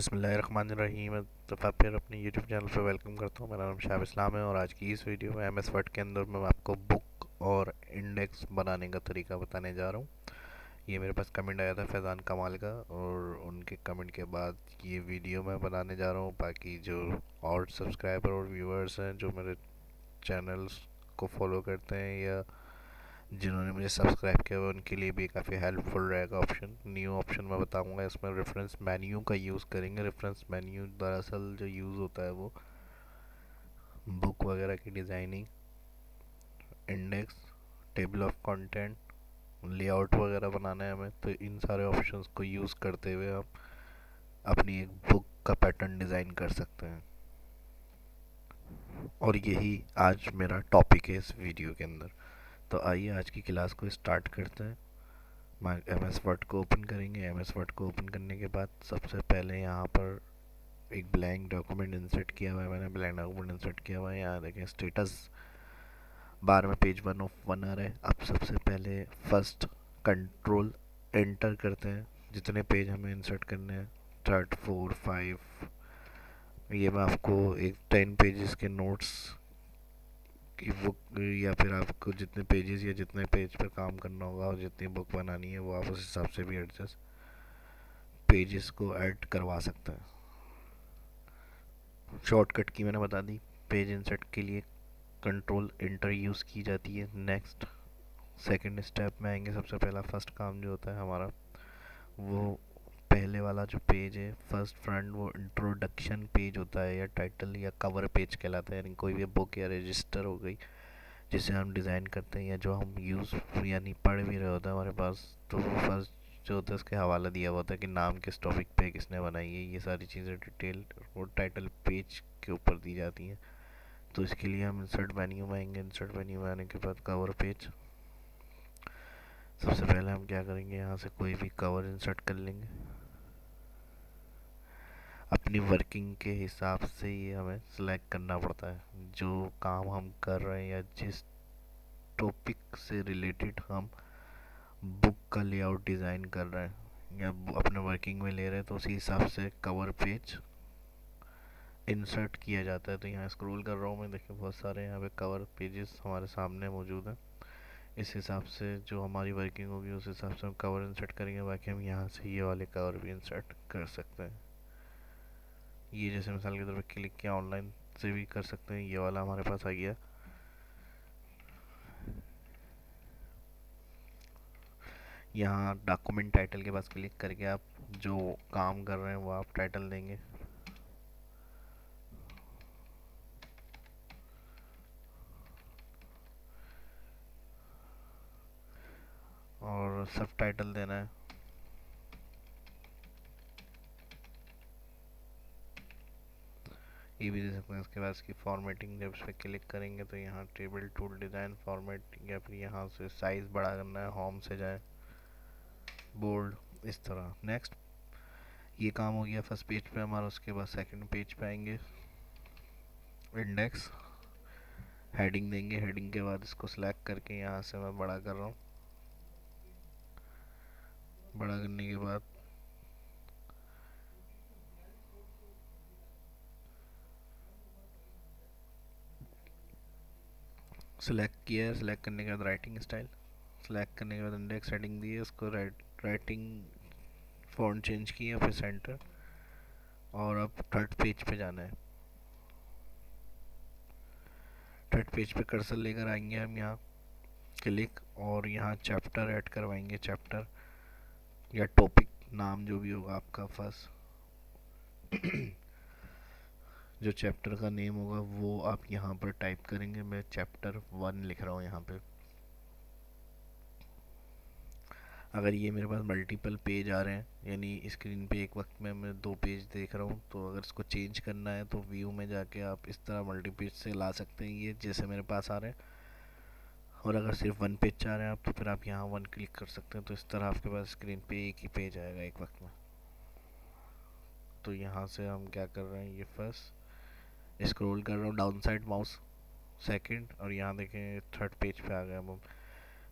बिस्मिल्लाहिर्रहमानिर्रहीम। तो फिर अपने यूट्यूब चैनल पे वेलकम करता हूँ। मेरा नाम शाह इस्लाम है और आज की इस वीडियो में एम एस वर्ड के अंदर मैं आपको बुक और इंडेक्स बनाने का तरीका बताने जा रहा हूँ। ये मेरे पास कमेंट आया था फैज़ान कमाल का, और उनके कमेंट के बाद ये वीडियो मैं बनाने जा रहा हूँ। बाकी जो और सब्सक्राइबर और व्यूअर्स हैं जो मेरे चैनल्स को फॉलो करते हैं या जिन्होंने मुझे सब्सक्राइब किया हुआ है, उनके लिए भी काफ़ी हेल्पफुल रहेगा। ऑप्शन न्यू ऑप्शन मैं बताऊंगा। इसमें रेफरेंस मेन्यू का यूज़ करेंगे। रेफरेंस मेन्यू दरअसल जो यूज़ होता है वो बुक वगैरह की designing, index, table of content, layout वगैरह बनाना है हमें, तो इन सारे ऑप्शंस को यूज़ करते हुए हम अपनी एक बुक का पैटर्न डिज़ाइन कर सकते हैं। और यही आज मेरा टॉपिक है इस वीडियो के अंदर। तो आइए आज की क्लास को स्टार्ट करते हैं। एम एस वर्ड को ओपन करेंगे। एम एस वर्ड को ओपन करने के बाद सबसे पहले यहाँ पर एक ब्लैंक डॉक्यूमेंट इंसर्ट किया हुआ है। मैंने ब्लैंक डॉक्यूमेंट इंसर्ट किया हुआ है। यहाँ देखें स्टेटस बार में पेज 1 ऑफ 1 आ रहा है। अब सबसे पहले फर्स्ट कंट्रोल एंटर करते हैं जितने पेज हमें इंसर्ट करने हैं, 3, 4, 5। ये मैं आपको एक 10 पेजेस के नोट्स की बुक, या फिर आपको जितने पेजेस या जितने पेज पर काम करना होगा और जितनी बुक बनानी है वो आप उस हिसाब से भी एडजस्ट पेजेस को ऐड करवा सकते हैं। शॉर्टकट की मैंने बता दी। पेज इंसर्ट के लिए कंट्रोल एंटर यूज़ की जाती है। नेक्स्ट सेकंड स्टेप में आएंगे। सबसे पहला फर्स्ट काम जो होता है हमारा, वो पहले वाला जो पेज है फर्स्ट फ्रंट, वो इंट्रोडक्शन पेज होता है या टाइटल या कवर पेज कहलाता है। यानी कोई भी बुक या रजिस्टर हो गई जिसे हम डिज़ाइन करते हैं या जो हम यूज़ यानी पढ़ भी रहे होते हैं हमारे पास, तो वो फर्स्ट जो होता है उसके हवाला दिया हुआ होता है कि नाम किस टॉपिक पे किसने बनाई है। ये सारी चीज़ें डिटेल वो टाइटल पेज के ऊपर दी जाती हैं। तो इसके लिए हम इंसर्ट मेन्यू में आएंगे। इंसर्ट मेन्यू में आने के बाद कवर पेज, सबसे पहले हम क्या करेंगे, यहाँ से कोई भी कवर इंसर्ट कर लेंगे। अपनी वर्किंग के हिसाब से ये हमें सिलेक्ट करना पड़ता है। जो काम हम कर रहे हैं या जिस टॉपिक से रिलेटेड हम बुक का लेआउट डिज़ाइन कर रहे हैं या अपने वर्किंग में ले रहे हैं, तो उसी हिसाब से कवर पेज इंसर्ट किया जाता है। तो यहाँ स्क्रॉल कर रहा हूँ मैं, देखिए बहुत सारे यहाँ पे कवर पेजेस हमारे सामने मौजूद हैं। इस हिसाब से जो हमारी वर्किंग होगी उस हिसाब से हम कवर इंसर्ट करेंगे। बाकी हम यहाँ से ये वाले कवर भी इंसर्ट कर सकते हैं। ये जैसे मिसाल के तौर पर क्लिक किया, ऑनलाइन से भी कर सकते हैं। ये वाला हमारे पास आ गया। यहाँ डॉक्यूमेंट टाइटल के पास क्लिक करके आप जो काम कर रहे हैं वो आप टाइटल देंगे। और सब टाइटल देना है। ये भी दे सकते हैं। उसके बाद इसकी फॉर्मेटिंग जब इस पर क्लिक करेंगे तो यहाँ टेबल टूल डिज़ाइन फॉर्मेट, या फिर यहाँ से साइज़ बड़ा करना है, होम से जाए बोल्ड, इस तरह। नेक्स्ट, ये काम हो गया फर्स्ट पेज पे हमारा। उसके बाद सेकंड पेज पे आएंगे। इंडेक्स, हेडिंग देंगे। हेडिंग के बाद इसको सिलेक्ट करके यहाँ से मैं बड़ा कर रहा हूँ। बड़ा करने के बाद सिलेक्ट किया है। सिलेक्ट करने के बाद राइटिंग स्टाइल, सिलेक्ट करने के बाद इंडेक्स हेडिंग दी है, उसको राइटिंग फ़ॉन्ट चेंज किया, फिर सेंटर, और अब थर्ड पेज पे जाना है। थर्ड पेज पे कर्सर लेकर आएंगे हम यहाँ, क्लिक, और यहाँ चैप्टर ऐड करवाएंगे। चैप्टर या टॉपिक नाम जो भी होगा आपका फर्स्ट जो चैप्टर का नेम होगा वो आप यहाँ पर टाइप करेंगे। मैं चैप्टर 1 लिख रहा हूँ यहाँ पे। अगर ये मेरे पास मल्टीपल पेज आ रहे हैं, यानी स्क्रीन पे एक वक्त में मैं 2 पेज देख रहा हूँ, तो अगर इसको चेंज करना है तो व्यू में जाके आप इस तरह मल्टी पेज से ला सकते हैं, ये जैसे मेरे पास आ रहे हैं। और अगर सिर्फ 1 पेज चाह रहे हैं आप, तो फिर आप यहाँ 1 क्लिक कर सकते हैं। तो इस तरह आपके पास स्क्रीन पे एक ही पेज आएगा एक वक्त में। तो यहाँ से हम क्या कर रहे हैं, ये फर्स्ट स्क्रॉल कर रहा हूँ डाउन साइड माउस, सेकंड, और यहाँ देखें थर्ड पेज पे आ गए हम।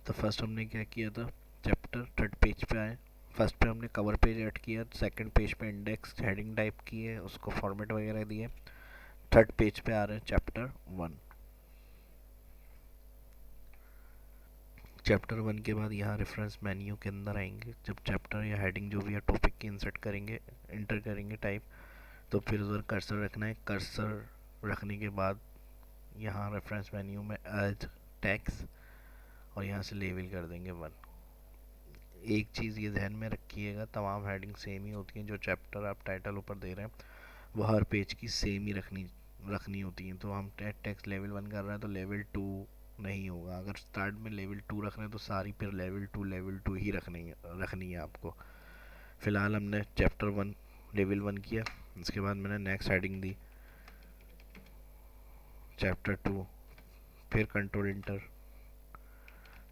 तो फर्स्ट हमने क्या किया था, चैप्टर थर्ड पेज पे आए, फर्स्ट पे हमने कवर पेज ऐड किया, सेकंड पेज पे इंडेक्स हेडिंग टाइप की है, उसको फॉर्मेट वगैरह दिए। थर्ड पेज पे आ रहे हैं चैप्टर 1। चैप्टर 1 के बाद यहाँ रेफरेंस मेन्यू के अंदर आएंगे। जब चैप्टर या हेडिंग जो भी है टॉपिक की इंसर्ट करेंगे, इंटर करेंगे टाइप, तो फिर उधर कर्सर रखना है। कर्सर रखने के बाद यहाँ रेफरेंस मेन्यू में ऐड टैक्स और यहाँ से लेवल कर देंगे 1। एक चीज़ ये ध्यान में रखिएगा, तमाम हेडिंग सेम ही होती हैं। जो चैप्टर आप टाइटल ऊपर दे रहे हैं वो हर पेज की सेम ही रखनी होती हैं। तो हम टैक्स लेवल 1 कर रहे हैं तो लेवल 2 नहीं होगा। अगर स्टार्ट में लेवल 2 रख रहे हैं तो सारी फिर लेवल 2 ही रखनी है आपको। फ़िलहाल हमने चैप्टर 1 लेवल 1 किया। उसके बाद मैंने नेक्स्ट हेडिंग दी चैप्टर 2, फिर कंट्रोल इंटर,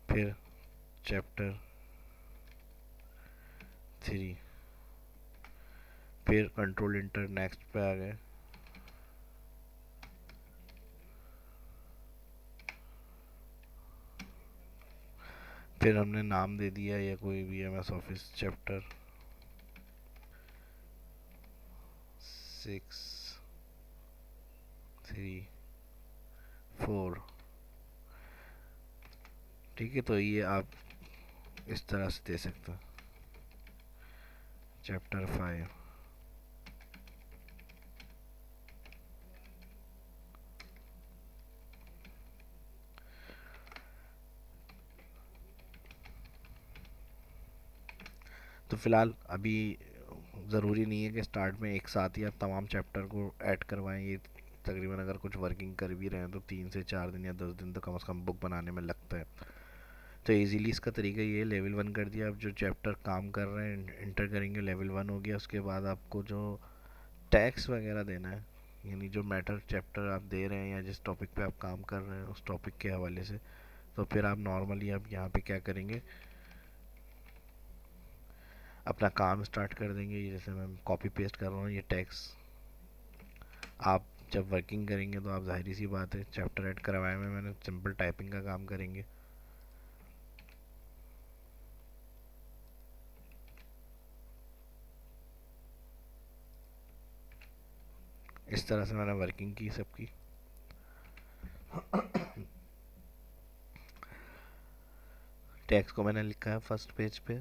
फिर चैप्टर 3, फिर कंट्रोल इंटर नेक्स्ट पे आ गए। फिर हमने नाम दे दिया या कोई भी एमएस ऑफिस चैप्टर 6, 3, 4। ठीक है, तो ये आप इस तरह से दे सकते हैं। चैप्टर 5, तो फिलहाल अभी ज़रूरी नहीं है कि स्टार्ट में एक साथ ही आप तमाम चैप्टर को ऐड करवाएं। ये तकरीबन अगर कुछ वर्किंग कर भी रहे हैं तो 3 से 4 दिन या 10 दिन तो कम से कम बुक बनाने में लगता है। तो इजीली इसका तरीका ये लेवल 1 कर दिया। आप जो चैप्टर काम कर रहे हैं इंटर करेंगे, लेवल 1 हो गया। उसके बाद आपको जो टैक्स वगैरह देना है, यानी जो मैटर चैप्टर आप दे रहे हैं या जिस टॉपिक पे आप काम कर रहे हैं उस टॉपिक के हवाले से, तो फिर आप नॉर्मली आप यहाँ पे क्या करेंगे, अपना काम स्टार्ट कर देंगे। जैसे मैं कॉपी पेस्ट कर रहा हूँ ये टैक्स, आप जब वर्किंग करेंगे तो आप जाहिर सी बात है चैप्टर ऐड करवाए में मैंने सिंपल टाइपिंग का काम करेंगे। इस तरह से मैंने वर्किंग की सबकी। टैक्स को मैंने लिखा है फर्स्ट पेज पे,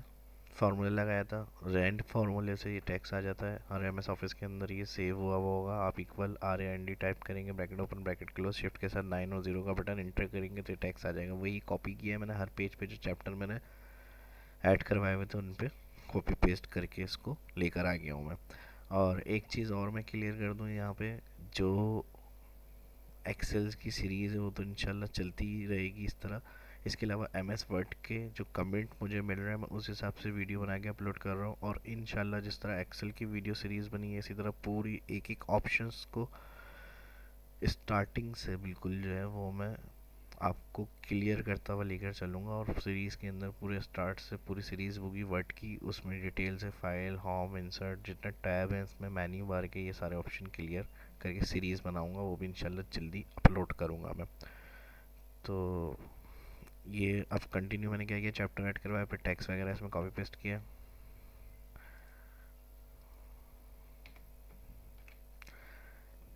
फार्मूला लगाया था, रैंड फार्मूले से ये टैक्स आ जाता है और एम एस ऑफिस के अंदर ये सेव हुआ हुआ होगा। आप इक्वल RAND टाइप करेंगे, bracket open bracket close, shift के साथ 9 और 0 का बटन इंटर करेंगे तो टैक्स आ जाएगा। वही कॉपी किया है मैंने हर पेज पे, जो चैप्टर मैंने ऐड करवाए हुए थे उन पे कॉपी पेस्ट करके इसको लेकर आ गया हूँ मैं। और एक चीज़ और मैं क्लियर कर दूँ यहाँ पे, जो एक्सेल्स की सीरीज़ है वो तो इंशाल्लाह चलती ही रहेगी इस तरह। इसके अलावा एम एस वर्ड के जो कमेंट मुझे मिल रहे हैं मैं उस हिसाब से वीडियो बना के अपलोड कर रहा हूँ। और इंशाल्लाह जिस तरह एक्सेल की वीडियो सीरीज़ बनी है इसी तरह पूरी एक एक ऑप्शंस को स्टार्टिंग से बिल्कुल जो है वो मैं आपको क्लियर करता हुआ लेकर चलूँगा। और सीरीज़ के अंदर पूरे स्टार्ट से पूरी सीरीज़ होगी वर्ड की, उसमें डिटेल से फाइल, होम, इंसर्ट, जितना टैब है इसमें, मेन्यू बार के, ये सारे ऑप्शन क्लियर करके सीरीज़ बनाऊँगा। वो भी इंशाल्लाह जल्दी अपलोड करूँगा मैं। तो ये अब कंटिन्यू मैंने क्या किया, चैप्टर ऐड करवाया, फिर टेक्स्ट वगैरह इसमें कॉपी पेस्ट किया।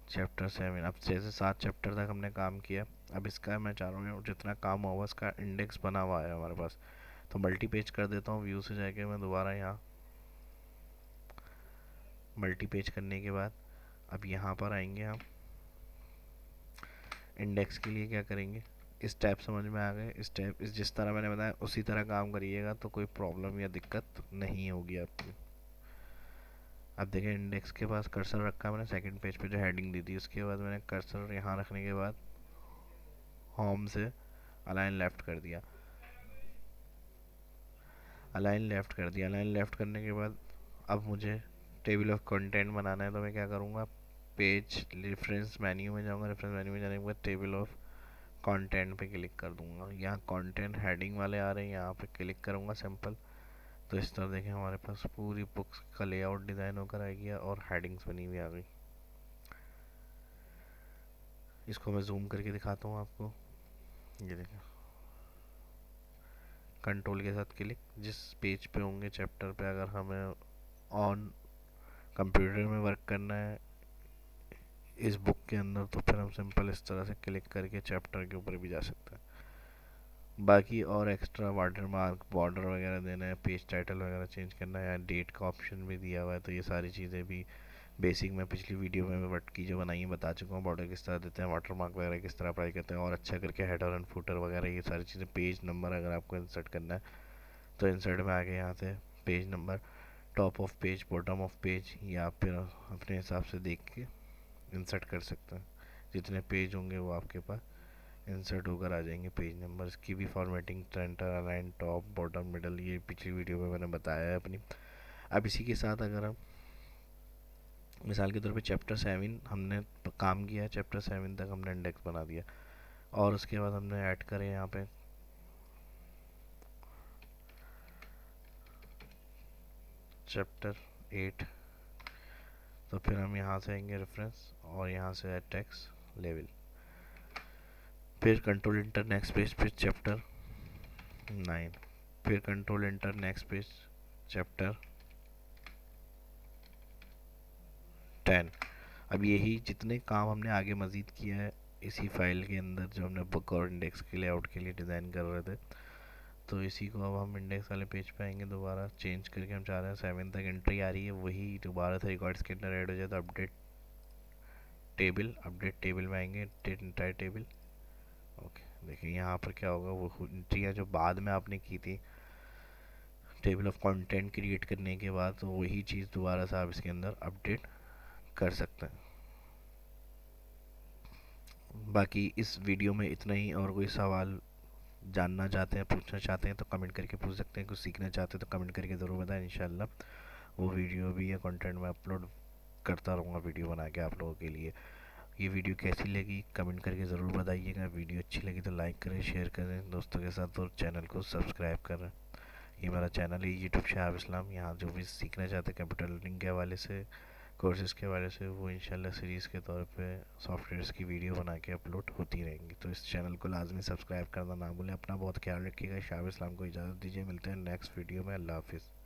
चैप्टर 7, अब 6 से 7 चैप्टर तक हमने काम किया। अब इसका मैं चाह रहा हूँ जितना काम हुआ उसका इंडेक्स बना हुआ है हमारे पास, तो मल्टी पेज कर देता हूँ। व्यू से जाके मैं दोबारा यहाँ मल्टी पेज करने के बाद अब यहाँ पर आएंगे हम। इंडेक्स के लिए क्या करेंगे, स्टेप समझ में आ गए। स्टेप जिस तरह मैंने बताया उसी तरह काम करिएगा तो कोई प्रॉब्लम या दिक्कत नहीं होगी आपको। अब देखें इंडेक्स के पास कर्सर रखा मैंने सेकंड पेज पे जो हेडिंग दी थी, उसके बाद मैंने कर्सर यहाँ रखने के बाद होम से अलाइन लेफ्ट कर दिया। अलाइन लेफ्ट करने के बाद अब मुझे टेबल ऑफ कंटेंट बनाना है। तो मैं क्या करूँगा, पेज रेफरेंस मेन्यू में जाऊँगा, रेफरेंस मेन्यू में जाने के बाद टेबल ऑफ कंटेंट पे क्लिक कर दूँगा। यहाँ कंटेंट हेडिंग वाले आ रहे हैं, यहाँ पे क्लिक करूँगा सिंपल। तो इस तरह देखें हमारे पास पूरी बुक्स का लेआउट डिज़ाइन होकर आ गया और हेडिंग्स बनी हुई आ गई। इसको मैं जूम करके दिखाता हूँ आपको, ये देखें कंट्रोल के साथ क्लिक, जिस पेज पे होंगे चैप्टर पे, अगर हमें ऑन कंप्यूटर में वर्क करना है इस बुक के अंदर, तो फिर हम सिंपल इस तरह से क्लिक करके चैप्टर के ऊपर भी जा सकते हैं। बाकी और एक्स्ट्रा वाटर मार्क, बॉर्डर वगैरह देना है, पेज टाइटल वगैरह चेंज करना है, या डेट का ऑप्शन भी दिया हुआ है, तो ये सारी चीज़ें भी बेसिक मैं पिछली वीडियो में वट की जो बनाई है बता चुका हूँ। बॉर्डर किस तरह देते हैं, वाटर मार्क वगैरह किस तरह अप्लाई करते हैं, और अच्छा करके हेडर एंड फुटर वगैरह ये सारी चीज़ें। पेज नंबर अगर आपको इंसर्ट करना है तो इंसर्ट में आगे यहाँ से page number, top of page, bottom of page, या फिर अपने हिसाब से देख के इंसर्ट कर सकते हैं। जितने पेज होंगे वो आपके पास इंसर्ट होकर आ जाएंगे पेज नंबर। इसकी भी formatting, centre, align, top, bottom, middle, ये पिछली वीडियो में मैंने बताया है अपनी। अब इसी के साथ अगर हम मिसाल के तौर पे चैप्टर 7 हमने काम किया है, चैप्टर 7 तक हमने इंडेक्स बना दिया, और उसके बाद हमने ऐड करे यहाँ पे चैप्टर 8, तो फिर हम यहाँ से आएंगे रेफरेंस, और यहाँ से है टेक्स्ट लेवल, फिर कंट्रोल इंटर नेक्स्ट पेज पे चैप्टर 9, फिर control inter next page chapter 10। अब यही जितने काम हमने आगे मज़ीद किया है इसी फाइल के अंदर, जो हमने बुक और इंडेक्स के लेआउट के लिए डिज़ाइन कर रहे थे, तो इसी को अब हम इंडेक्स वाले पेज पे आएंगे, दोबारा चेंज करके हम चाह रहे हैं 7 तक एंट्री आ रही है वही दोबारा से रिकॉर्ड्स के अंदर ऐड हो जाए। तो अपडेट टेबल में आएंगे, एंटायर टेबल। ओके, देखिए यहाँ पर क्या होगा, वो एंट्रियाँ जो बाद में आपने की थी टेबल ऑफ कंटेंट क्रिएट करने के बाद, तो वही चीज़ दोबारा से आप इसके अंदर अपडेट कर सकते हैं। बाकी इस वीडियो में इतना ही, और कोई सवाल जानना चाहते हैं, पूछना चाहते हैं तो कमेंट करके पूछ सकते हैं, कुछ सीखना चाहते हैं तो कमेंट करके ज़रूर बताएं। इंशाल्लाह वो वीडियो भी या कंटेंट में अपलोड करता रहूँगा वीडियो बना के आप लोगों के लिए। ये वीडियो कैसी लगी कमेंट करके ज़रूर बताइएगा। वीडियो अच्छी लगी तो लाइक करें, शेयर करें दोस्तों के साथ, और चैनल को सब्सक्राइब करें। ये मेरा चैनल है यूट्यूब शहाब इस्लाम। यहाँ जो भी सीखना चाहते हैं कंप्यूटर लर्निंग के हवाले से, कोर्सेज़ के हवाले से, वो इंशाल्लाह सीरीज़ के तौर पे सॉफ्टवेयर्स की वीडियो बना के अपलोड होती रहेंगी। तो इस चैनल को लाजमी सब्सक्राइब करना ना भूलें। अपना बहुत ख्याल रखिएगा। शहाब इस्लाम को इजाज़त दीजिए, मिलते हैं नेक्स्ट वीडियो में। अल्लाह हाफिज़।